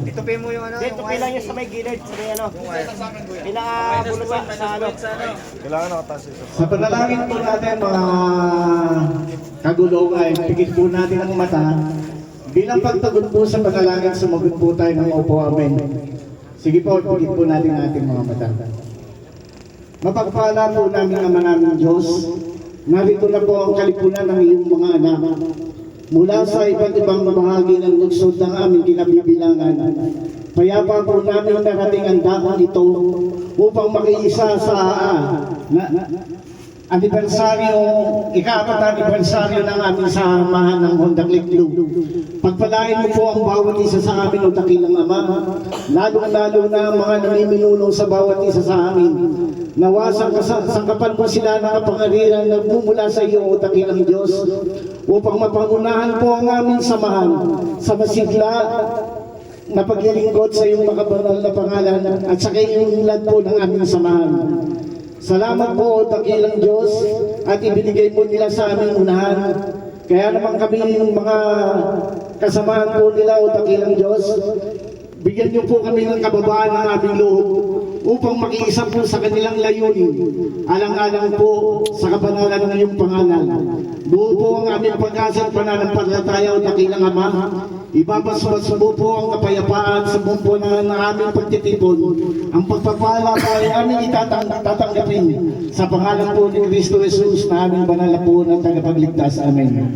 Itupin mo yung ano. Itupin lang yung sa may gilid. Sa may ano. Pinakabulot sa ano. Kailangan nakataas ito. Sa panalangin po natin mga kagulong ay pigit po natin ang mata. Bilang pagtugon po sa panalangin, sumagot po tayo ng opo, amen. Sige po, pigit po natin ang ating mga mata. Mapagpala po namin ang namin Diyos. Narito na po ang kalipunan ng iyong mga anak. Mula sa iba't ibang bahagi ng lugsod ng aming kinabibilangan, payapa po namin narating ang dakong ito upang makiisa sa ika-4 anibersaryo ng aming samahan ng Honda Click Club. Pagpalain mo po ang bawat isa sa amin o dakilang Ama, lalong-lalo na ang mga namimulong sa bawat isa sa amin. Nawasang sangkapan mo sila ng kapangyarihan na nagmumula sa iyo o dakilang Diyos upang mapangunahan po ang aming samahan sa masigla na paglilingkod sa iyong makabanal na pangalan at sa kaiunlad po ng aming samahan. Salamat po, dakilang Diyos, at ibinigay po nila sa aming unahan. Kaya naman kami ng mga kasamahan po nila o dakilang Diyos, bigyan niyo po kami ng kababaan ng aming loob upang makiisa po sa kanilang layunin, alang-alang po sa kabanalan ng iyong pangalan. Buo po ang aming pag-asa at pananampalataya o dakilang Ama. Ibabasbas mo po ang kapayapaan sa buong ng aming pagtitipon. Ang pagpapala po ay aming tatanggapin sa pangalan po ni Cristo Jesus na aming banal na po ng tagapagligtas. Amen.